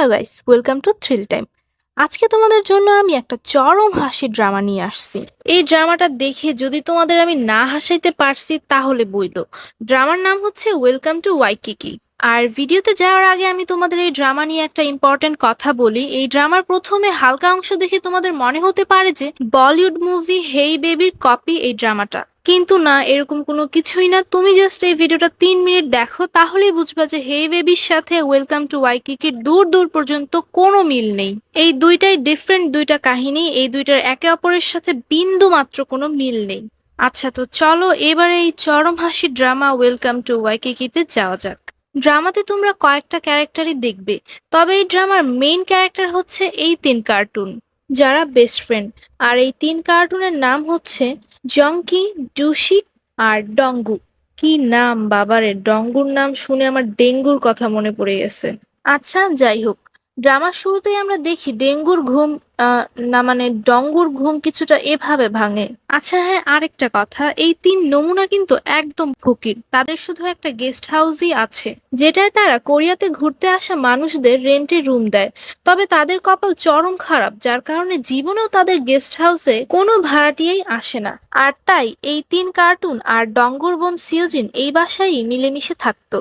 Hello guys, welcome to thrill time. আজকে তোমাদের জন্য আমি একটা চরম হাসির ড্রামা নিয়ে আসছি। এই ড্রামাটা দেখে যদি তোমাদের আমি না হাসাইতে পারছি তাহলে বইলো। ড্রামার নাম হচ্ছে ওয়েলকাম টু ওয়াইকিকি। আর ভিডিওতে যাওয়ার আগে আমি তোমাদের এই ড্রামা নিয়ে একটা ইম্পর্টেন্ট কথা বলি। এই ড্রামার প্রথমে হালকা অংশ দেখে তোমাদের মনে হতে পারে যে বলিউড মুভি হেই বেবির কপি এই ড্রামাটা, কিন্তু না, এরকম কোনো কিছুই না। তুমি জাস্ট এই ভিডিওটা 3 মিনিট দেখো, তাহলেই বুঝবা যে হে বেবির সাথে ওয়েলকাম টু ওয়াইকিকির দূর দূর পর্যন্ত কোনো মিল নেই। এই দুইটাই ডিফারেন্ট দুইটা কাহিনী, এই দুইটার একে অপরের সাথে বিন্দু মাত্র কোনো মিল নেই। আচ্ছা, তো চলো এবারে এই চরম হাসির ড্রামা ওয়েলকাম টু ওয়াইকিকিতে যাওয়া যাক। ড্রামাতে তোমরা কয়েকটা ক্যারেক্টারই দেখবে, তবে এই ড্রামার মেইন ক্যারেক্টার হচ্ছে এই 3 কার্টুন, যারা বেস্ট ফ্রেন্ড। আর এই 3 কার্টুনের নাম হচ্ছে জংকি, ডুশিক আর ডঙ্গু। কি নাম বাবারে! ডঙ্গুর নাম শুনে আমার ডেঙ্গুর কথা মনে পড়ে গেছে। আচ্ছা, যাই হোক, ড্রামার শুরুতেই আমরা দেখি ডেঙ্গুর ঘুম না মানে ডঙ্গুর ঘুম কিছুটা এভাবে ভাঙে। আচ্ছা হ্যাঁ, আরেকটা কথা, এই 3 নমুনা কিন্তু একদম ফকির। তাদের শুধু একটা গেস্ট হাউসই আছে, যেটায় তারা কোরিয়াতে ঘুরতে আসা মানুষদের রেন্টে রুম দেয়। তবে তাদের কপাল চরম খারাপ, যার কারণে জীবনেও তাদের গেস্ট হাউসে কোনো ভাড়াটিয়াই আসে না। আর তাই এই 3 কার্টুন আর ডঙ্গুর বোন সিওজিন এই বাসায়ই মিলেমিশে থাকতো।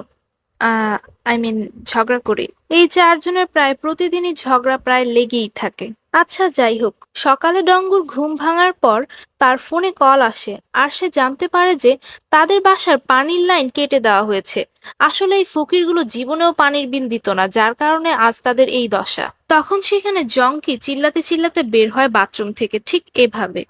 আহ আই মিন ঝগড়া করে। এই 4 জনের প্রায় প্রতিদিনই ঝগড়া প্রায় লেগেই থাকে। আচ্ছা যাই হোক, সকালে ডঙ্গুর ঘুম ভাঙার পর তার ফোনে কল আসে, আর সে জানতে পারে যে তাদের বাসার পানির লাইন কেটে দেওয়া হয়েছে। আসলে এই ফকিরগুলো জীবনেও পানির বিল দিত না, যার কারণে আজ তাদের এই দশা। তখন সেখানে জংকি চিল্লাতে চিল্লাতে বের হয় বাথরুম থেকে, ঠিক এভাবে।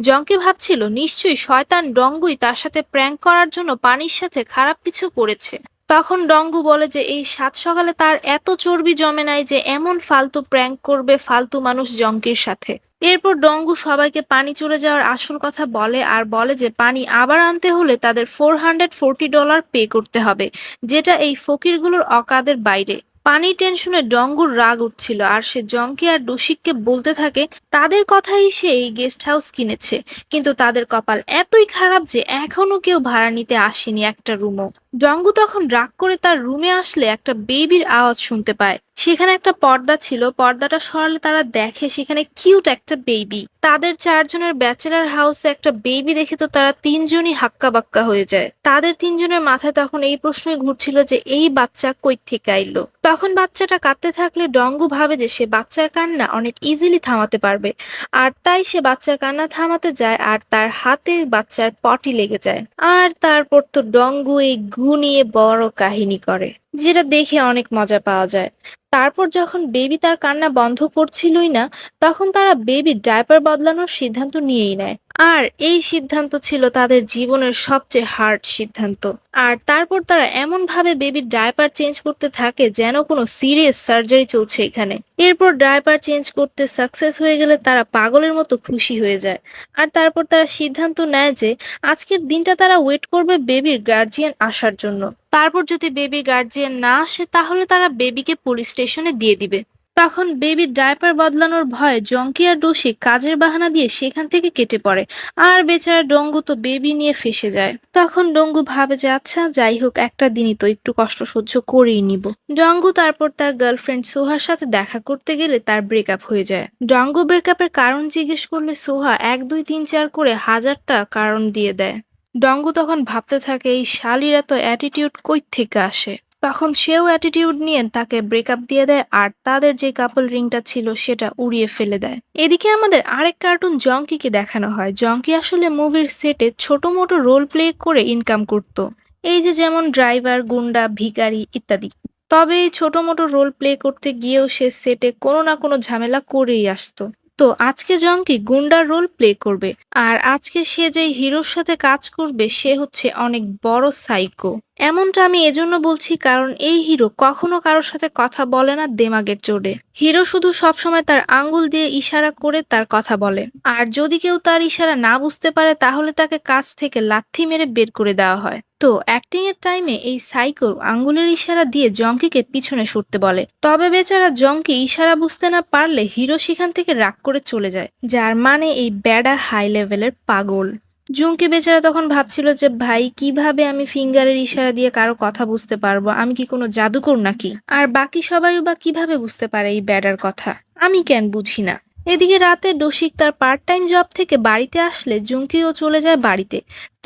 জংকি ভাবছিল নিশ্চয়ই শয়তান ডঙ্গুই তার সাথে প্র্যাঙ্ক করার জন্য পানির সাথে খারাপ কিছু করেছে। তখন ডঙ্গু বলে যে এই সাত সকালে তার এত চর্বি জমে নাই যে এমন ফালতু প্র্যাঙ্ক করবে ফালতু মানুষ জঙ্কির সাথে। এরপর ডঙ্গু সবাইকে পানি চলে যাওয়ার আসল কথা বলে, আর বলে যে পানি আবার আনতে হলে তাদের $440 পে করতে হবে, যেটা এই ফকিরগুলোর অকাদের বাইরে। পানির টেনশনে ডঙ্গুর রাগ উঠছিল, আর সে জঙ্কি আর ডুশিককে বলতে থাকে তাদের কথাই সে এই গেস্ট হাউস কিনেছে, কিন্তু তাদের কপাল এতই খারাপ যে এখনো কেউ ভাড়া নিতে আসেনি একটা রুমও। ডঙ্গু তখন রাগ করে তার রুমে আসলে একটা বেবির আওয়াজ শুনতে পায়। সেখানে একটা পর্দা ছিল, পর্দাটা সরালে তারা দেখে সেখানে কিউট একটা বেবি। তাদের 4 জনের ব্যাচেলার হাউসে একটা বেবি দেখে তো তারা 3 জনই হাক্কা বাক্কা হয়ে যায়। তাদের 3 জনের মাথায় তখন এই প্রশ্নই ঘুরছিল যে এই বাচ্চা কই থেকে আইলো। তখন বাচ্চাটা কাঁদতে থাকলে ডঙ্গু ভাবে যে সে বাচ্চার কান্না অনেক ইজিলি থামাতে পারবে, আর তাই সে বাচ্চার কান্না থামাতে যায়, আর তার হাতে বাচ্চার পটি লেগে যায়। আর তারপর তো ডঙ্গু এই গু নিয়ে বড় কাহিনী করে, যেটা দেখে অনেক মজা পাওয়া যায়। তারপর যখন বেবি তার কান্না বন্ধ করছিলই না, তখন তারা বেবির ডায়পার বদলানোর সিদ্ধান্ত নিয়েই নেয়। আর এই সিদ্ধান্ত ছিল তাদের জীবনের সবচেয়ে হার্ড সিদ্ধান্ত। আর তারপর তারা এমন ভাবে বেবির ডায়পার চেঞ্জ করতে থাকে যেন কোনো সিরিয়াস সার্জারি চলছে এখানে। এরপর ডায়পার চেঞ্জ করতে সাকসেস হয়ে গেলে তারা পাগলের মতো খুশি হয়ে যায়। আর তারপর তারা সিদ্ধান্ত নেয় যে আজকের দিনটা তারা ওয়েট করবে বেবির গার্জিয়ান আসার জন্য। তারপর যদি বেবির গার্জিয়ান না আসে তাহলে তারা বেবিকে পুলিশ স্টেশনে দিয়ে দিবে। তখন বেবির ডায়পার বদলানোর ভয়ে জঙ্কি আর ডোশি কাজের বাহানা দিয়ে সেখান থেকে কেটে পড়ে, আর বেচারা ডঙ্গু তো বেবি নিয়ে ফেঁসে যায়। তখন ডঙ্গু ভাবে যে আচ্ছা যাই হোক, একটা দিনই তো, একটু কষ্ট সহ্য করেই নিব। ডঙ্গু তারপর তার গার্লফ্রেন্ড সোহার সাথে দেখা করতে গেলে তার ব্রেকআপ হয়ে যায়। ডঙ্গু ব্রেকআপের কারণ জিজ্ঞেস করলে সোহা 1 2 3 4 করে 1000টা কারণ দিয়ে দেয়। ডঙ্গু তখন ভাবতে থাকে এই শালির এত অ্যাটিটিউড কই থেকে আসে। তখন সেও অ্যাটিটিউড নিয়ে তাকে ব্রেকআপ দিয়ে দেয়, আর তাদের যে কাপল রিংটা ছিল সেটা উড়িয়ে ফেলে দেয়। এদিকে আমাদের আরেক কার্টুন জঙ্কিকে দেখানো হয়। জঙ্কি আসলে মুভির সেটে ছোট মোটো রোল প্লে করে ইনকাম করত, এই যে যেমন ড্রাইভার, গুন্ডা, ভিখারি ইত্যাদি। তবে এই ছোট মোটো রোল প্লে করতে গিয়েও সে সেটে কোনো না কোনো ঝামেলা করেই আসতো। তো আজকে জঙ্কি গুন্ডার রোল প্লে করবে, আর আজকে সে যে হিরোর সাথে কাজ করবে সে হচ্ছে অনেক বড় সাইকো। এমনটা আমি এজন্য বলছি কারণ এই হিরো কখনো কারোর সাথে কথা বলে না দেমাগের চোটে। হিরো শুধু সবসময় তার আঙ্গুল দিয়ে ইশারা করে তার কথা বলে, আর যদি কেউ তার ইশারা না বুঝতে পারে তাহলে তাকে কাজ থেকে লাথি মেরে বের করে দেওয়া হয়। তো অ্যাক্টিং এর টাইমে এই সাইকো আঙ্গুলের ইশারা দিয়ে জঙ্কিকে পিছনে সরতে বলে। তবে বেচারা জঙ্কি ইশারা বুঝতে না পারলে হিরো সেখান থেকে রাগ করে চলে যায়, যার মানে এই ব্যাডা হাই লেভেলের পাগল। জুঙ্কি বেচারা তখন ভাবছিল যে ভাই কিভাবে আমি ফিঙ্গারের ইশারা দিয়ে কারো কথা বুঝতে পারবো, আমি কি কোনো জাদুকর নাকি? আর বাকি সবাইও বা কিভাবে বুঝতে পারে এই ব্যাডার কথা, আমি কেন বুঝি না। এদিকে রাতে ডসিক তার পার্ট টাইম জব থেকে বাড়িতে আসলে জুঙ্কিও চলে যায় বাড়িতে।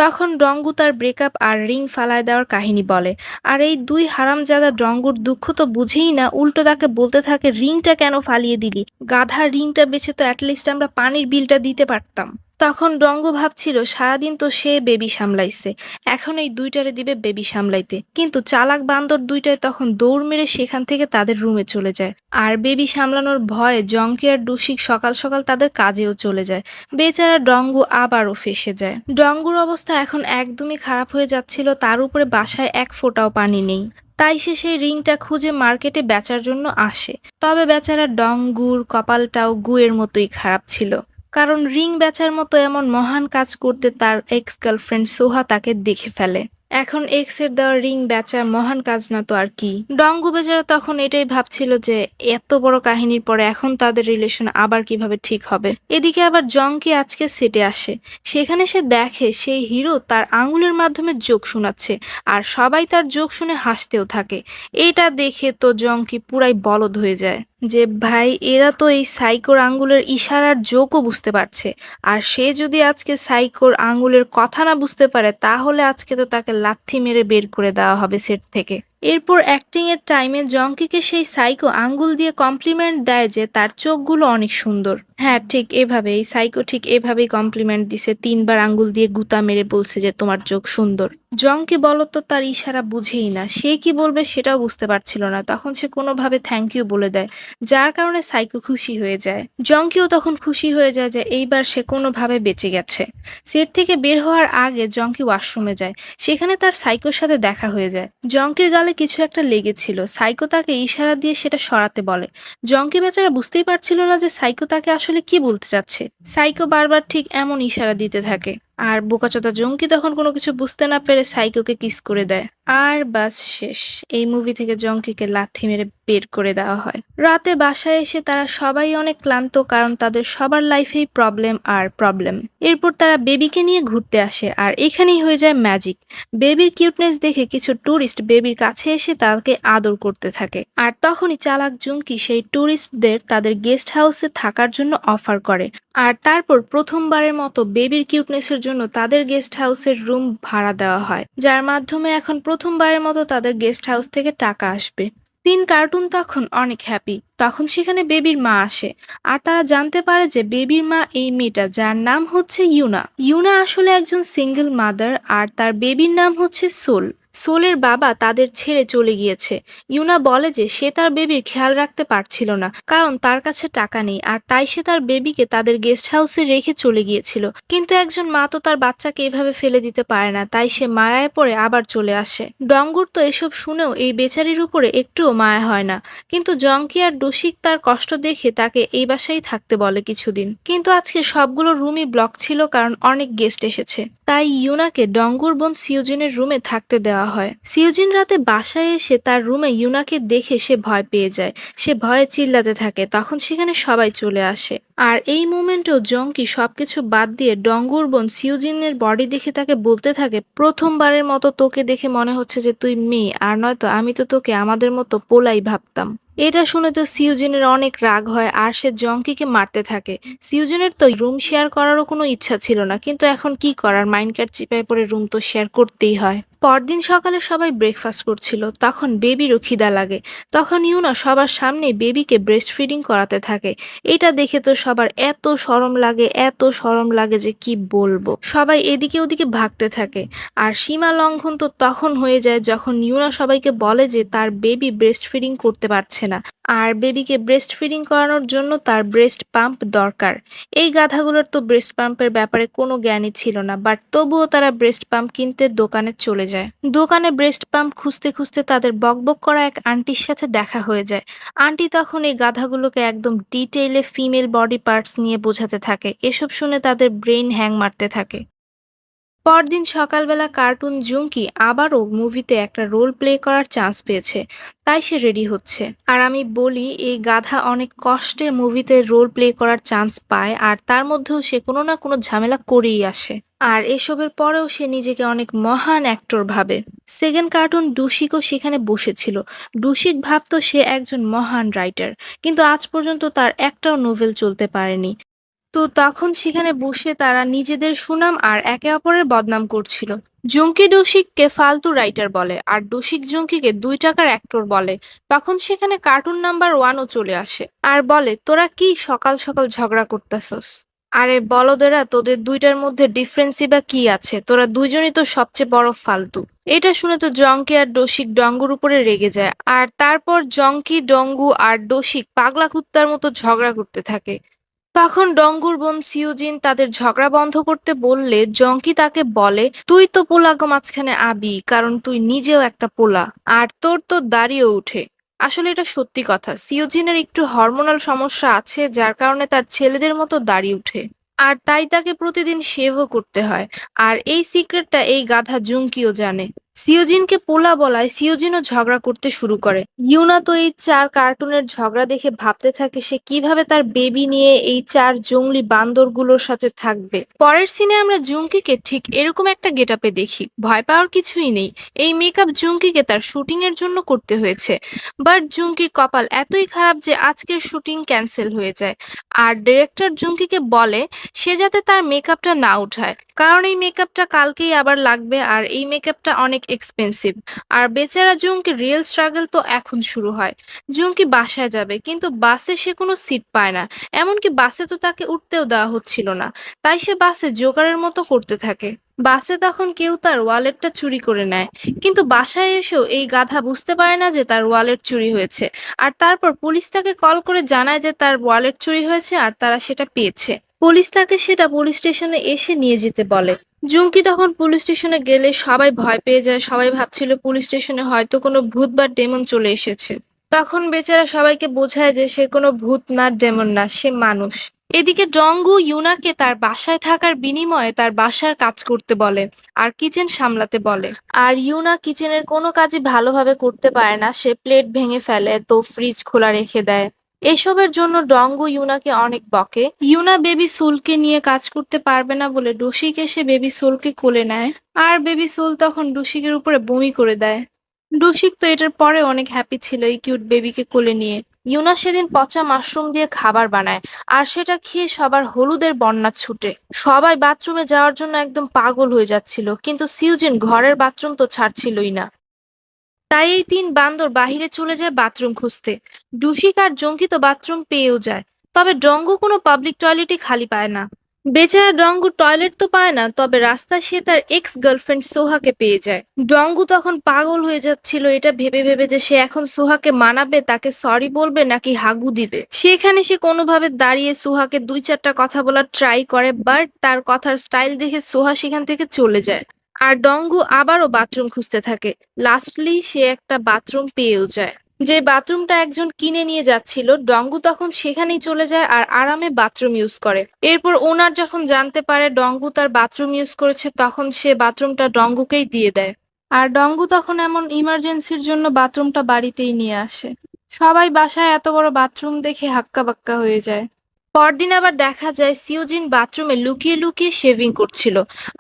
তখন ডঙ্গু তার ব্রেকআপ আর রিং ফালায় দেওয়ার কাহিনী বলে। আর এই দুই হারামজাদা ডঙ্গুর দুঃখ তো বুঝেই না, উল্টো তাকে বলতে থাকে রিংটা কেন ফালিয়ে দিলি, গাধার রিংটা বেচে তো অ্যাটলিস্ট আমরা পানির বিলটা দিতে পারতাম। তখন ডঙ্গু ভাবছিল সারাদিন তো সে বেবি সামলাইছে, এখন এই দুইটারে দিবে বেবি সামলাইতে। কিন্তু চালাক বান্দর দুইটায় তখন দৌড় মেরে সেখান থেকে তাদের রুমে চলে যায়। আর বেবি সামলানোর ভয়ে জঙ্কি আর ডুসিক সকাল সকাল তাদের কাজেও চলে যায়। বেচারা ডঙ্গু আবারও ফেঁসে যায়। ডঙ্গুর অবস্থা এখন একদমই খারাপ হয়ে যাচ্ছিল, তার উপরে বাসায় এক ফোঁটাও পানি নেই। তাই সে সেই রিংটা খুঁজে মার্কেটে বেচার জন্য আসে। তবে বেচারা ডঙ্গুর কপালটাও গুয়ের মতোই খারাপ ছিল, কারণ রিং বেচার মতো এমন মহান কাজ করতে তার এক্স গার্লফ্রেন্ড সোহা তাকে দেখে ফেলে। এখন এক্স এর দেওয়া রিং বেচা মহান কাজ না তো আর কি। ডঙ্গু বেচারা তখন এটাই ভাবছিল যে এত বড় কাহিনীর পরে এখন তাদের রিলেশন আবার কিভাবে ঠিক হবে। এদিকে আবার জঙ্কি আজকে সেটে আসে। সেখানে সে দেখে সেই হিরো তার আঙুলের মাধ্যমে জোক শোনাচ্ছে, আর সবাই তার জোক শুনে হাসতেও থাকে। এটা দেখে তো জঙ্কি পুরাই বলদ হয়ে যায় যে ভাই এরা তো এই সাইকোর আঙ্গুলের ইশারার জোকও বুঝতে পারছে। আর সে যদি আজকে সাইকোর আঙ্গুলের কথা না বুঝতে পারে তাহলে আজকে তো তাকে লাথি মেরে বের করে দেওয়া হবে সেট থেকে। এরপর অ্যাক্টিং এর টাইমে জঙ্কিকে সেই সাইকো আঙ্গুল দিয়ে কমপ্লিমেন্ট দেয় যে তার চোখগুলো অনেক সুন্দর। হ্যাঁ ঠিক এভাবে এই সাইকো ঠিক এভাবেই কমপ্লিমেন্ট দিছে, 3বার আঙ্গুল দিয়ে গুতা মেরে বলছে যে তোমার চোখ সুন্দর। জঙ্কি বলতো তার ইশারা বুঝেই না, সে কি বলবে সেটাও বুঝতে পারছিল না। তখন সে কোনোভাবে থ্যাংক ইউ বলে দেয়, যার কারণে সাইকো খুশি হয়ে যায়। জঙ্কিও তখন খুশি হয়ে যায় যে এইবার সে কোনোভাবে বেঁচে গেছে। সেট থেকে বের হওয়ার আগে জঙ্কি ওয়াশরুমে যায়, সেখানে তার সাইকোর সাথে দেখা হয়ে যায়। জঙ্কির গালে কিছু একটা লেগেছিল, সাইকো তাকে ইশারা দিয়ে সেটা সরাতে বলে। জঙ্কি বেচারা বুঝতেই পারছিল না যে সাইকো তাকে আসলে কি বলতে চাচ্ছে। সাইকো বারবার ঠিক এমন ইশারা দিতে থাকে। আর বোকাচোদা জঙ্কি তখন কোনো কিছু বুঝতে না পেরে সাইকোকে কিস করে দেয়। আর বাস শেষ। এই মুভি থেকে জঙ্কিকে লাথি মেরে বের করে দেওয়া হয়। রাতে বাসায় এসে তারা সবাই অনেক ক্লান্ত, কারণ তাদের সবার লাইফেই প্রবলেম আর প্রবলেম। এরপর তারা বেবিকে নিয়ে ঘুরতে আসে, আর এখানেই হয়ে যায় ম্যাজিক। বেবির কিউটনেস দেখে কিছু ট্যুরিস্ট বেবির কাছে এসে তাকে আদর করতে থাকে। আর তখনই চালাক জঙ্কি সেই ট্যুরিস্টদের তাদের গেস্ট হাউসে থাকার জন্য অফার করে। আর তারপর প্রথমবারের মতো বেবির কিউটনেসের জন্য তাদের গেস্ট হাউসের রুম ভাড়া দেওয়া হয়, যার মাধ্যমে এখন প্রথমবারের মতো তাদের গেস্ট হাউস থেকে টাকা আসবে। কার্টুন তখন অনেক হ্যাপি। তখন সেখানে বেবির মা আসে, আর তারা জানতে পারে যে বেবির মা এই মেয়েটা, যার নাম হচ্ছে ইউনা। ইউনা আসলে একজন সিঙ্গেল মাদার, আর তার বেবির নাম হচ্ছে সোল। সোলের বাবা তাদের ছেড়ে চলে গিয়েছে। ইউনা বলে যে সে তার বেবির খেয়াল রাখতে পারছিল না, কারণ তার কাছে টাকা নেই, আর তাই সে তার বেবিকে তাদের গেস্ট হাউসে রেখে চলে গিয়েছিল। কিন্তু একজন মা তো তার বাচ্চাকে এভাবে ফেলে দিতে পারে না, তাই সে মায়ায় পড়ে আবার চলে আসে। ডঙ্গুর তো এসব শুনেও এই বেচারির উপরে একটুও মায়া হয় না, কিন্তু জঙ্কি আর ডসিক তার কষ্ট দেখে তাকে এই বাসায় থাকতে বলে কিছুদিন। কিন্তু আজকে সবগুলো রুমই ব্লক ছিল, কারণ অনেক গেস্ট এসেছে। তাই ইউনাকে ডঙ্গুর বোন সিওজিনের রুমে থাকতে দেওয়া হয়। সিওজিন রাতে বাসায় এসে তার রুমে ইউনাকে দেখে সে ভয় পেয়ে যায়। সে ভয়ে চিল্লাতে থাকে, তখন সেখানে সবাই চলে আসে। আর এই মোমেন্টেও জঙ্কি সবকিছু বাদ দিয়ে ডঙ্গুর বোন সিওজিনের বডি দেখে তাকে বলতে থাকে, প্রথমবারের মতো তোকে দেখে মনে হচ্ছে যে তুই মেয়ে, আর নয়তো আমি তো তোকে আমাদের মতো পোলাই ভাবতাম। এটা শুনে তো সিউজিনের অনেক রাগ হয়, আর সে জঙ্কিকে মারতে থাকে। সিউজিনের তো রুম শেয়ার করারও কোনো ইচ্ছা ছিল না, কিন্তু এখন কি করার, মাইন্ডকার্ট চিপায় পড়ে রুম তো শেয়ার করতেই হয়। পরদিন সকালে সবাই ব্রেকফাস্ট করছিল, তখন বেবিরও খিদা লাগে। তখন ইউনা সবার সামনে বেবিকে ব্রেস্ট ফিডিং করাতে থাকে। এটা দেখে তো সবার এত শরম লাগে, এত শরম লাগে যে কি বলবো। সবাই এদিকে ওদিকে ভাগতে থাকে। আর সীমা লঙ্ঘন তো তখন হয়ে যায় যখন ইউনা সবাইকে বলে যে তার বেবি ব্রেস্ট ফিডিং করতে পারছে না, আর বেবিকে ব্রেস্ট ফিডিং করানোর জন্য তার ব্রেস্ট পাম্প দরকার। এই গাধাগুলোর তো ব্রেস্ট পাম্পের ব্যাপারে কোনো জ্ঞানই ছিল না, বাট তবুও তারা ব্রেস্ট পাম্প কিনতে দোকানে চলে যায়। দোকানে ব্রেস্ট পাম্প খুঁজতে খুঁজতে তাদের বকবক করা এক আন্টির সাথে দেখা হয়ে যায়। আন্টি তখন এই গাধাগুলোকে একদম ডিটেইলে ফিমেল বডি পার্টস নিয়ে বোঝাতে থাকে। এসব শুনে তাদের ব্রেইন হ্যাং মারতে থাকে। পরদিন সকালবেলা কার্টুন জুঙ্কি আবারও মুভিতে একটা রোল প্লে করার চান্স পেয়েছে, তাই সে রেডি হচ্ছে। আর আমি বলি এই গাধা অনেক কষ্টের মুভিতে রোল প্লে করার চান্স পায়, আর তার মধ্যেও সে কোনো না কোনো ঝামেলা করেই আসে। আর এসবের পরেও সে নিজেকে অনেক মহান অ্যাক্টর ভাবে। সেকেন্ড কার্টুন ডুশিকও সেখানে বসেছিল। ডুশিক ভাবতো সে একজন মহান রাইটার, কিন্তু আজ পর্যন্ত তার একটাও নোভেল চলতে পারেনি। তো তখন সেখানে বসে তারা নিজেদের সুনাম আর একে অপরের বদনাম করছিল। জুঙ্কি ডুশিককে ফালতু রাইটার বলে আর ডুশিক জুঙ্কিকে 2 টাকার অ্যাক্টর বলে। তখন সেখানে কার্টুন নাম্বার 1ও চলে আসে আর বলে, তোরা কি সকাল সকাল ঝগড়া করতেছস? আরে বলদেরা, তোদের দুইটার মধ্যে ডিফারেন্সই বা কি আছে? তোরা দুইজনই তো সবচেয়ে বড় ফালতু। এটা শুনে তো জঙ্কি আর ডসিক ডঙ্গুর উপরে রেগে যায়, আর তারপর জঙ্কি, ডঙ্গু আর ডসিক পাগলা কুত্তার মতো ঝগড়া করতে থাকে। তখন ডঙ্গুর বোন সিউজিন তাদের ঝগড়া বন্ধ করতে বললে জঙ্কি তাকে বলে, তুই তো পোলাগো মাঝখানে আবি, কারণ তুই নিজেও একটা পোলা, আর তোর তো দাড়িও উঠে। আসলে এটা সত্যি কথা, সিওজিনের একটু হরমোনাল সমস্যা আছে, যার কারণে তার ছেলেদের মতো দাড়ি উঠে। আর তাই তাকে প্রতিদিন শেভও করতে হয়। আর এই সিক্রেটটা এই গাধা জুঙ্কিও জানে। সিওজিনকে পোলা বলায় সিওজিনও ঝগড়া করতে শুরু করে। ইউনা তো এই 4 কার্টুনের ঝগড়া দেখে ভাবতে থাকে সে কিভাবে তার বেবি নিয়ে এই 4 জংলি বান্দরগুলোর সাথে থাকবে। পরের সিনে আমরা জুঙ্কিকে ঠিক এরকম একটা গেটআপে দেখি। ভয় পাওয়ার কিছুই নেই। এই মেকআপ জুঙ্কিকে তার শুটিং এর জন্য করতে হয়েছে। বাট জুঙ্কির কপাল এতই খারাপ যে আজকের শুটিং ক্যান্সেল হয়ে যায়। আর ডিরেক্টর জুঙ্কিকে বলে সে যাতে তার মেকআপটা না উঠায়, কারণ এই মেকআপটা কালকেই আবার লাগবে আর এই মেকআপটা অনেক এক্সপেন্সিভ। আর বেচারা জুঙ্কির রিয়েল স্ট্রাগল তো এখন শুরু হয়। জুঙ্কি বাসায় যাবে, কিন্তু বাসে সে কোনো সিট পায় না। এমনকি বাসে তো তাকে উঠতেও দেওয়া হচ্ছিল না। তাই সে বাসে জোকারের মতো করতে থাকে। বাসে তখন কেউ তার ওয়ালেটটা চুরি করে নেয়, কিন্তু বাসায় এসেও এই গাধা বুঝতে পারে না যে তার ওয়ালেট চুরি হয়েছে। আর তারপর পুলিশ তাকে কল করে জানায় যে তার ওয়ালেট চুরি হয়েছে আর তারা সেটা পেয়েছে। পুলিশ তাকে সেটা পুলিশ স্টেশনে এসে নিয়ে যেতে বলে। জুঙ্কি তখন পুলিশ স্টেশনে গেলে সবাই ভয় পেয়ে যায়। সবাই ভাবছিল পুলিশ স্টেশনে হয়তো কোনো ভূত বা ডেমন চলে এসেছে। তখন বেচারা সবাইকে বোঝায় যে সে কোনো ভূত না, ডেমন না, সে মানুষ। এদিকে ডঙ্গু ইউনাকে তার বাসায় থাকার বিনিময়ে তার বাসার কাজ করতে বলে আর কিচেন সামলাতে বলে। আর ইউনা কিচেনের কোনো কাজই ভালোভাবে করতে পারে না, সে প্লেট ভেঙে ফেলে তো ফ্রিজ খোলা রেখে দেয়। এসবের জন্য ডঙ্গু ইউনাকে অনেক বকে। ইউনা বেবি সোলকে নিয়ে কাজ করতে পারবে না বলে ডুশিক এসে বেবি সোলকে কোলে নেয়। আর বেবি সোল তখন ডুশিকের উপরে বমি করে দেয়। ডুশিক তো এটার পরে অনেক হ্যাপি ছিল এই কিউট বেবিকে কোলে নিয়ে। ইউনা সেদিন পচা মাশরুম দিয়ে খাবার বানায় আর সেটা খেয়ে সবার হলুদের বন্যা ছুটে। সবাই বাথরুমে যাওয়ার জন্য একদম পাগল হয়ে যাচ্ছিল, কিন্তু সিউজিন ঘরের বাথরুম তো ছাড়ছিলই না। তাই এই 3 বান্দর বাহিরে চলে যায় বাথরুম খুঁজতে। ডুশিক আর জঙ্কি তো বাথরুম পেয়েও যায়, তবে ডঙ্গু কোনো পাবলিক টয়লেটই খালি পায় না। বেচারা ডঙ্গু টয়লেট তো পায় না, তবে রাস্তায় সে তার এক্স গার্লফ্রেন্ড সোহাকে পেয়ে যায়। ডঙ্গু তখন পাগল হয়ে যাচ্ছিল এটা ভেবে ভেবে যে সে এখন সোহাকে মানাবে, তাকে সরি বলবে নাকি হাগু দিবে। সেখানে সে কোনোভাবে দাঁড়িয়ে সোহাকে 2-4টা কথা বলার ট্রাই করে, বাট তার কথার স্টাইল দেখে সোহা সেখান থেকে চলে যায়। আর ডঙ্গু আবারও বাথরুম খুঁজতে থাকে। লাস্টলি সে একটা বাথরুম পেয়েও যায়। যে বাথরুমটা একজন কিনে নিয়ে যাচ্ছিল, ডঙ্গু তখন সেখানেই চলে যায় আর আরামে বাথরুম ইউজ করে। এরপর ওনার যখন জানতে পারে ডঙ্গু তার বাথরুম ইউজ করেছে, তখন সে বাথরুমটা ডঙ্গুকেই দিয়ে দেয়। আর ডঙ্গু তখন এমন ইমার্জেন্সির জন্য বাথরুমটা বাড়িতেই নিয়ে আসে। সবাই বাসায় এত বড় বাথরুম দেখে হাক্কা বাক্কা হয়ে যায়। পরদিন আবার দেখা যায় সিওজিন বাথরুমে লুকিয়ে লুকিয়ে শেভিং করছিল,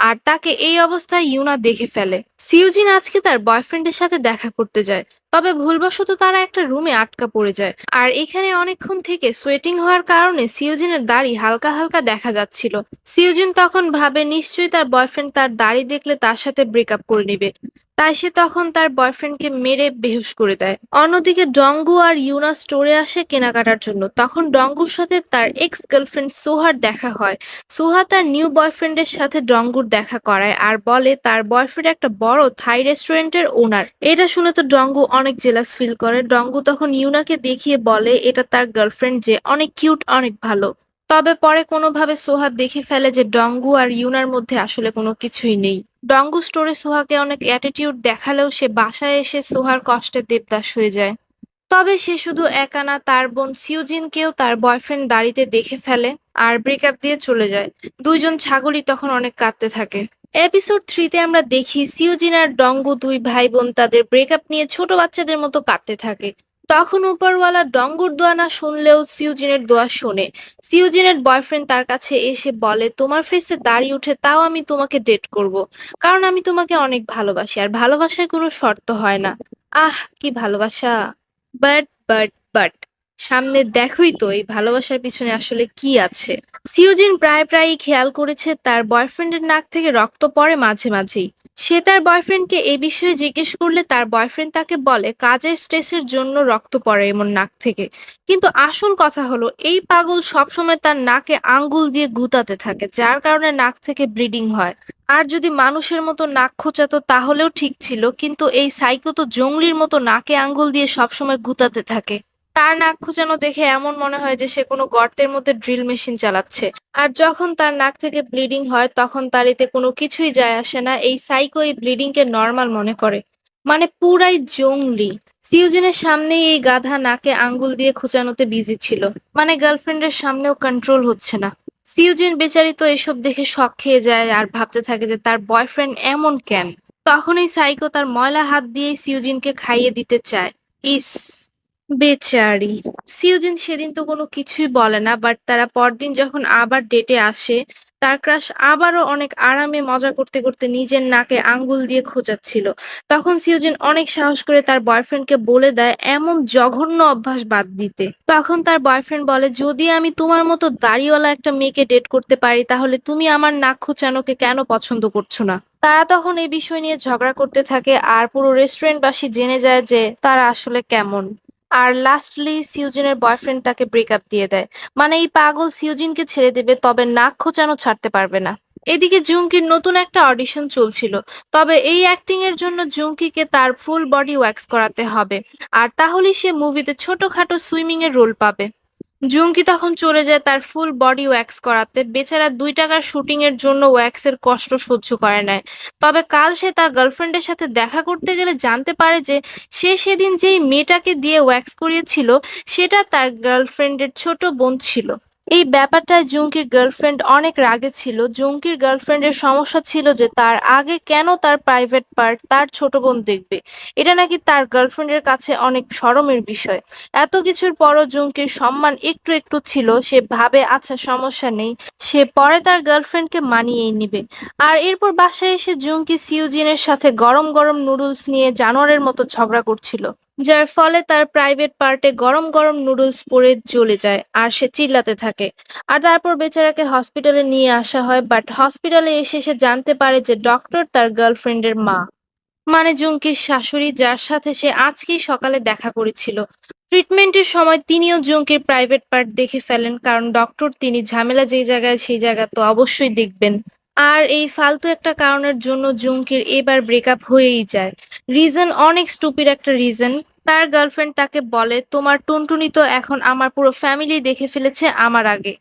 আর তাকে এই অবস্থায় ইউনা দেখে ফেলে। সিওজিন আজকে তার বয়ফ্রেন্ডের সাথে দেখা করতে যায়, তবে ভুলবশত তারা একটা রুমে আটকা পড়ে যায়। আর এখানে অনেকক্ষণ থেকে সোয়েটিং হওয়ার কারণে সিওজিনের দাড়ি হালকা হালকা দেখা যাচ্ছিল। সিওজিন তখন ভাবে নিশ্চয়ই তার বয়ফ্রেন্ড তার দাড়ি দেখলে তার সাথে ব্রেকআপ করে নিবে, তাই সে তখন তার বয়ফ্রেন্ডকে মেরে বেহুশ করে দেয়। অন্যদিকে ডঙ্গু আর ইউনা স্টোরে আসে কেনাকাটার জন্য। তখন ডঙ্গুর সাথে তার এক্স গার্লফ্রেন্ড সোহার দেখা হয়। সোহা তার নিউ বয়ফ্রেন্ডের সাথে ডঙ্গুর দেখা করায় আর বলে তার বয়ফ্রেন্ড একটা বড় থাই রেস্টুরেন্টের ওনার। এটা শুনে তো ডঙ্গু অনেক জেলাস ফিল করে। ডঙ্গু তখন ইউনাকে দেখিয়ে বলে এটা তার গার্লফ্রেন্ড, যে অনেক কিউট, অনেক ভালো। তবে পরে কোনোভাবে সোহা দেখে ফেলে যে ডঙ্গু আর ইউনার মধ্যে আসলে কোনো কিছুই নেই। ডঙ্গু স্টোরে সোহাকে অনেক অ্যাটিটিউড দেখালেও সে বাসায় এসে সোহার কষ্টে দেবদাস হয়ে যায়। তবে সে শুধু একা না, তার বোন সিউজিনকেও তার বয়ফ্রেন্ড দাড়িতে দেখে ফেলে আর ব্রেকআপ দিয়ে চলে যায়। দুইজন ছাগলই তখন অনেক কাঁদতে থাকে। এপিসোড 3-তে আমরা দেখি সিউজিন আর ডঙ্গু 2 ভাই বোন তাদের ব্রেকআপ নিয়ে ছোট বাচ্চাদের মতো কাঁদতে থাকে। তখন উপরওয়ালা ডঙ্গুর দোয়া না শুনলেও সিউজিনের দোয়া শোনে। সিউজিনের বয়ফ্রেন্ড তার কাছে এসে বলে, তোমার ফেসে দাড়ি উঠে তাও আমি তোমাকে ডেট করব, কারণ আমি তোমাকে অনেক ভালোবাসি আর ভালোবাসায় কোনো শর্ত হয় না। আহ, কি ভালোবাসা! বাট সামনে দেখোই তো এই ভালোবাসার পিছনে আসলে কি আছে। সিওজিন প্রায়ই খেয়াল করেছে তার বয়ফ্রেন্ডের নাক থেকে রক্ত পড়ে মাঝে মাঝেই। সে তার বয়ফ্রেন্ডকে এ বিষয়ে জিজ্ঞেস করলে তার বয়ফ্রেন্ড তাকে বলে কাজের স্ট্রেসের জন্য রক্ত পড়ে এমন নাক থেকে। কিন্তু আসল কথা হলো এই পাগল সবসময় তার নাকে আঙ্গুল দিয়ে গুতাতে থাকে, যার কারণে নাক থেকে ব্লিডিং হয়। আর যদি মানুষের মতো নাক খোঁচাতো তাহলেও ঠিক ছিল, কিন্তু এই সাইকো তো জংলির মতো নাকে আঙ্গুল দিয়ে সবসময় গুতাতে থাকে। তার নাক খোঁচানো দেখে এমন মনে হয় যে সে কোনো গর্তের মধ্যে ড্রিল মেশিন চালাচ্ছে। আর যখন তার নাক থেকে ব্লিডিং হয় তখন তার এতে কোনো কিছুই যায় আসে না। এই সাইকো এই ব্লিডিং কে নর্মাল মনে করে। মানে পুরাই জংলি। সিউজিনের সামনেই এই গাধা নাকে আঙ্গুল দিয়ে খোঁচানোতে বিজি ছিল। মানে গার্লফ্রেন্ডের সামনেও কন্ট্রোল হচ্ছে না। সিউজিন বেচারি তো এসব দেখে শক খেয়ে যায় আর ভাবতে থাকে যে তার বয়ফ্রেন্ড এমন কেন। তখনই সাইকো তার ময়লা হাত দিয়ে সিউজিনকে খাইয়ে দিতে চায়। ইস, বেচারি। সিউজিন সেদিন তো কোনো কিছুই বলে না, বাট তারা পরদিন যখন আবার ডেটে আসে, তার ক্রাশ আবারও অনেক আরামে মজা করতে করতে নিজের নাকে আঙ্গুল দিয়ে খোঁচাচ্ছিল। তখন সিউজিন অনেক সাহস করে তার বয়ফ্রেন্ডকে বলে দেয় এমন জঘন্য অভ্যাস বাদ দিতে। তখন তার বয়ফ্রেন্ড বলে, যদি আমি তোমার মতো দাড়িওয়ালা একটা মেয়েকে ডেট করতে পারি তাহলে তুমি আমার নাক খোঁচানোকে কেন পছন্দ করছো না। তারা তখন এই বিষয় নিয়ে ঝগড়া করতে থাকে আর পুরো রেস্টুরেন্টবাসী জেনে যায় যে তারা আসলে কেমন। আর লাস্টলি সিউজিনের বয়ফ্রেন্ড তাকে ব্রেকআপ দিয়ে দেয়। মানে এই পাগল সিউজিনকে ছেড়ে দেবে, তবে নাক খোঁচানো ছাড়তে পারবে না। এদিকে জুঙ্কির নতুন একটা অডিশন চলছিল। তবে এই অ্যাক্টিং এর জন্য জুঙ্কিকে তার ফুল বডি ওয়্যাক্স করাতে হবে। আর তাহলেই সে মুভিতে ছোটখাটো সুইমিং এর রোল পাবে। জুঙ্কি তখন চলে যায় তার ফুল বডি ওয়্যাক্স করাতে। বেচারা 2 টাকার শুটিং এর জন্য ওয়্যাক্সের কষ্ট সহ্য করে নেয়। তবে কাল সে তার গার্লফ্রেন্ডের সাথে দেখা করতে গেলে জানতে পারে যে সে সেদিন যেই মেয়েটাকে দিয়ে ওয়্যাক্স করিয়েছিল সেটা তার গার্লফ্রেন্ডের ছোট বোন ছিল। এই ব্যাপারটায় জুঙ্কির গার্লফ্রেন্ড অনেক রাগে ছিল। জুঙ্কির গার্লফ্রেন্ডের সমস্যা ছিল যে তার আগে কেন তার প্রাইভেট পার্ট তার ছোট বোন দেখবে। এটা নাকি তার গার্লফ্রেন্ডের কাছে অনেক শরমের বিষয়। এত কিছুর পরও জুঙ্কির সম্মান একটু একটু ছিল। সে ভাবে আচ্ছা সমস্যা নেই, সে পরে তার গার্লফ্রেন্ডকে মানিয়েই নিবে। আর এরপর বাসায় এসে জুঙ্কি সিউজিনের সাথে গরম গরম নুডলস নিয়ে জানোয়ারের মতো ঝগড়া করছিল, যার ফলে তার প্রাইভেট পার্টে গরম গরম নুডলস পড়ে জ্বলে যায় আর সে চিল্লাতে থাকে। আর তারপর বেচারাকে হসপিটালে নিয়ে আসা হয়, বাট হসপিটালে এসে সে জানতে পারে যে ডক্টর তার গার্লফ্রেন্ডের মা, মানে জুঙ্কির শাশুড়ি, যার সাথে সে আজকেই সকালে দেখা করেছিল। ট্রিটমেন্টের সময় তিনিও জুঙ্কির প্রাইভেট পার্ট দেখে ফেলেন, কারণ ডক্টর তিনি ঝামেলা যেই জায়গায় সেই জায়গা তো অবশ্যই দেখবেন। আর এই ফালতু একটা কারণের জন্য জুঙ্কির এবার ব্রেকআপ হয়েই যায়। রিজন অনেক স্টুপিড একটা রিজন। তার গার্লফ্রেন্ড তাকে বলে, তোমার টুনটুনি তো এখন আমার পুরো ফ্যামিলি দেখে ফেলেছে আমার আগে,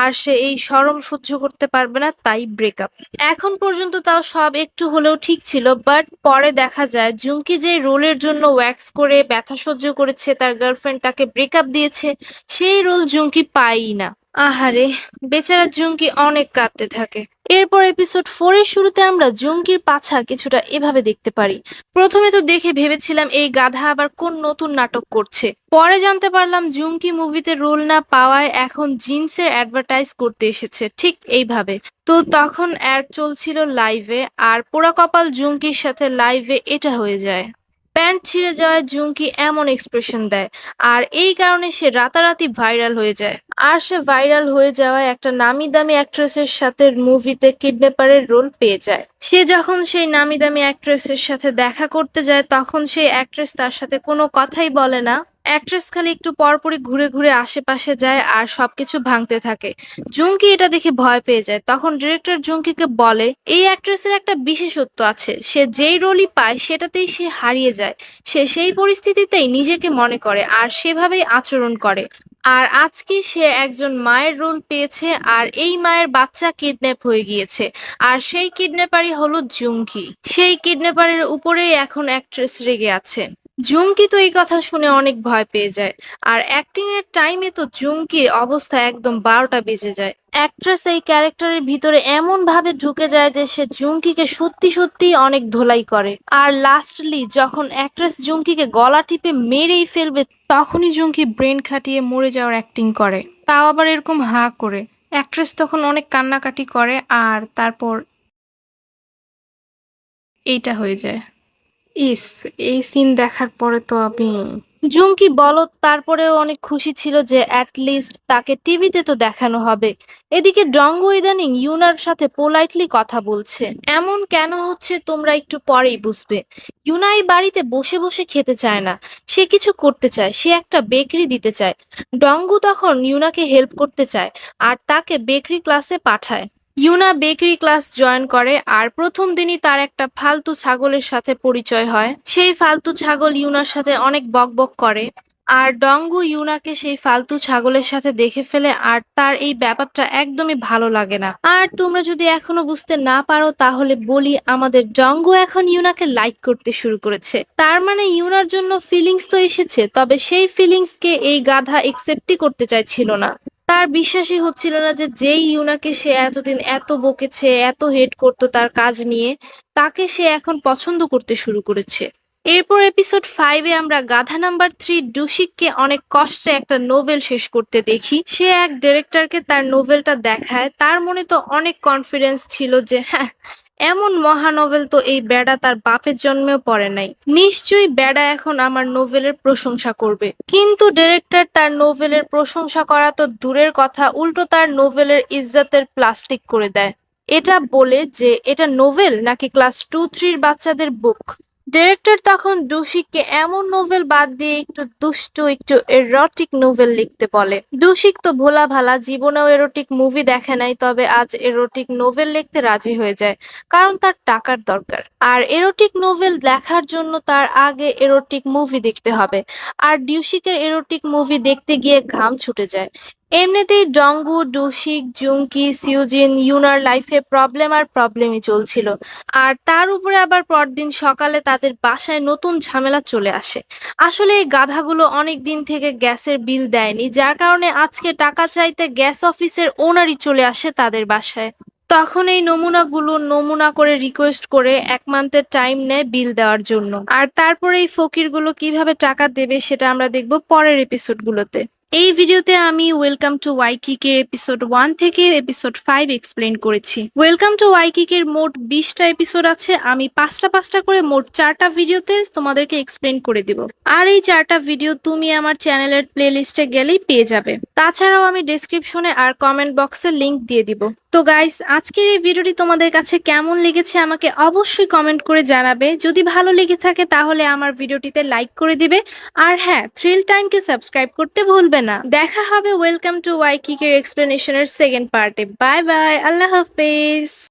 আর সে এই শরম সহ্য করতে পারবে না, তাই ব্রেকআপ। এখন পর্যন্ত তাও সব একটু হলেও ঠিক ছিল, বাট পরে দেখা যায় জুঙ্কি যে রোলের জন্য ওয়্যাক্স করে ব্যথা সহ্য করেছে, তার গার্লফ্রেন্ড তাকে ব্রেকআপ দিয়েছে, সেই রোল জুঙ্কি পায়ই না। আহারে, বেচারা জুঙ্কি অনেক কাঁদতে থাকে। এরপর এপিসোড 4 এর শুরুতে আমরা জুঙ্কির পাছা কিছুটা এভাবে দেখতে পারি। প্রথমে তো দেখে ভেবেছিলাম এই গাধা আবার কোন নতুন নাটক করছে। পরে জানতে পারলাম জুঙ্কি মুভিতে রোল না পাওয়ায় এখন জিন্সের অ্যাডভার্টাইজ করতে এসেছে, ঠিক এইভাবে। তো তখন অ্যাড চলছিল লাইভে, আর পোড়া কপাল জুঙ্কির সাথে লাইভে এটা হয়ে যায়। প্যান্ট ছিঁড়ে যাওয়ায় জুঙ্কি এমন এক্সপ্রেশন দেয়, আর এই কারণে সে রাতারাতি ভাইরাল হয়ে যায়। আর সে ভাইরাল হয়ে যাওয়ায় একটা নামি দামি অ্যাক্ট্রেসের সাথে মুভিতে কিডন্যাপারের রোল পেয়ে যায়। সে যখন সেই নামি দামি অ্যাক্ট্রেসের সাথে দেখা করতে যায় তখন সেই অ্যাক্ট্রেস তার সাথে কোনো কথাই বলে না। অ্যাক্ট্রেস খালি একটু পরপরই ঘুরে ঘুরে আশেপাশে যায় আর সবকিছু ভাঙতে থাকে। জুঙ্কি এটা দেখে ভয় পেয়ে যায়। তখন ডিরেক্টর জুঙ্কিকে বলে, এই অ্যাক্ট্রেসের একটা বিশেষত্ব আছে, সে যেই রোলই পায় সেটাতেই সে হারিয়ে যায়। সে সেই পরিস্থিতিতেই নিজেকে মনে করে আর সেভাবেই আচরণ করে। আর আজকে সে একজন মায়ের রোল পেয়েছে, আর এই মায়ের বাচ্চা কিডন্যাপ হয়ে গিয়েছে। আর সেই কিডন্যাপারই হলো জুঙ্কি। সেই কিডন্যাপারের উপরেই এখন অ্যাক্ট্রেস রেগে আছে। জুমকি তো এই কথা শুনে অনেক ভয় পেয়ে যায়। আর অ্যাক্টিং এর টাইমে তো জুমকির অবস্থা একদম ১২টা বেজে যায়। অ্যাক্ট্রেস এই ক্যারেক্টারের ভিতরে এমন ভাবে ঢুকে যায় যে সে জুমকিকে সত্যি সত্যি অনেক ধোলাই করে। আর লাস্টলি যখন অ্যাক্ট্রেস জুমকিকে গলা টিপে মেরেই ফেলবে, তখনই জুমকি ব্রেন খাটিয়ে মরে যাওয়ার অ্যাক্টিং করে, তাও আবার এরকম হাঁ করে। অ্যাক্ট্রেস তখন অনেক কান্নাকাটি করে আর তারপর এইটা হয়ে যায়। ইস! এই সিন দেখার পরে তো আমি জুমকি বলদ তারপরেও অনেক খুশি ছিল যে অ্যাট লিস্ট তাকে টিভিতে তো দেখানো হবে। এদিকে ডঙ্গু ইদানিং ইউনার সাথে পোলাইটলি কথা বলছে। এমন কেন হচ্ছে তোমরা একটু পরেই বুঝবে। ইউনা এই বাড়িতে বসে বসে খেতে চায় না। সে কিছু করতে চায়। সে একটা বেকারি দিতে চায়। ডঙ্গু তখন ইউনাকে হেল্প করতে চায় আর তাকে বেকারি ক্লাসে পাঠায়। ইউনা বেকারি ক্লাস জয়েন করে আর প্রথম দিনই তার একটা ফালতু ছাগলের সাথে পরিচয় হয়। সেই ফালতু ছাগল ইউনার সাথে অনেক বকবক করে আর ডঙ্গু ইউনাকে সেই ফালতু ছাগলের সাথে দেখে ফেলে আর তার এই ব্যাপারটা একদমই ভালো লাগে না। আর তোমরা যদি এখনো বুঝতে না পারো তাহলে বলি, আমাদের ডঙ্গু এখন ইউনাকে লাইক করতে শুরু করেছে। তার মানে ইউনার জন্য ফিলিংস তো এসেছে, তবে সেই ফিলিংসকে এই গাধা একসেপ্টই করতে চাইছিল না। তার বিশ্বাসই হচ্ছিল না যে যেই ইউনাকে সে এতদিন এত বকেছে, এত হেট করতো তার কাজ নিয়ে, তাকে সে এখন পছন্দ করতে শুরু করেছে। এরপর এপিসোড 5-এ আমরা গাধা নাম্বার 3 ডুশিককে অনেক কষ্টে একটা নোভেল শেষ করতে দেখি। সে এক ডিরেক্টরকে তার নোভেলটা দেখায়। তার মনে তো অনেক কনফিডেন্স ছিল যে হ্যাঁ, এমন মহানভেল তো এই বেডা তার বাপের জন্মেও পড়ে নাই। নিশ্চয়ই বেডা এখন আমার নোভেলের প্রশংসা করবে। কিন্তু ডিরেক্টর তার নোভেলের প্রশংসা করা তো দূরের কথা, উল্টো তার নোভেলের ইজ্জতের প্লাস্টিক করে দেয়। এটা বলে যে এটা নোভেল নাকি ক্লাস 2-3 বাচ্চাদের বুক। ডিরেক্টর তখন ডুশিককে এমন নোভেল বাদ দিয়ে একটু দুষ্ট, একটু এরোটিক নোভেল লিখতে বলে। ডুশিক তো ভোলা ভালা, জীবনেও এরোটিক মুভি দেখে নাই, তবে আজ এরোটিক নোভেল লিখতে রাজি হয়ে যায়, কারণ তার টাকার দরকার। আর এরোটিক নোভেল লেখার জন্য তার আগে এরোটিক মুভি দেখতে হবে। আর ডিউশিকের এরোটিক মুভি দেখতে গিয়ে ঘাম ছুটে যায়। এমনিতেই ডঙ্গু, ডুশিক, জুংকি, সিউজিন, ইউনার লাইফে প্রবলেম আর প্রবলেমই চলছিল। আর তার উপরে আবার পরদিন সকালে তাদের বাসায় নতুন ঝামেলা চলে আসে। আসলে এই গাধাগুলো অনেক দিন থেকে গ্যাসের বিল দেয়নি, যার কারণে আজকে টাকা চাইতে গ্যাস অফিসের ওনারই চলে আসে তাদের বাসায়। তখন এই নমুনাগুলো নমুনা করে রিকোয়েস্ট করে 1 মান্থের টাইম নেয় বিল দেওয়ার জন্য। আর তারপরে এই ফকিরগুলো কিভাবে টাকা দেবে সেটা আমরা দেখব পরের এপিসোডগুলোতে। এই ভিডিওতে আমি ওয়েলকাম টু ওয়াইকিকের এপিসোড 1 থেকে এপিসোড 5 এক্সপ্লেন করেছি। ওয়েলকাম টু ওয়াইকিকের মোট 20টা এপিসোড আছে। আমি 5টা করে মোট 4টা ভিডিওতে তোমাদেরকে এক্সপ্লেন করে দিব। আর এই 4টা ভিডিও তুমি আমার চ্যানেলের প্লেলিস্টে গেলেই পেয়ে যাবে। তাছাড়াও আমি ডেসক্রিপশনে আর কমেন্ট বক্সে লিংক দিয়ে দিব। তো গাইস, আজকের এই ভিডিওটি তোমাদের কাছে কেমন লেগেছে আমাকে অবশ্যই কমেন্ট করে জানাবে। যদি ভালো লেগে থাকে তাহলে আমার ভিডিওটিতে লাইক করে দিবে। আর হ্যাঁ, থ্রিল টাইমকে সাবস্ক্রাইব করতে ভুলবে না। দেখা হবে ওয়েলকাম টু ওয়াইকিকের এক্সপ্লেনেশনের সেকেন্ড পার্টে। বাই বাই, আল্লাহ হাফেজ।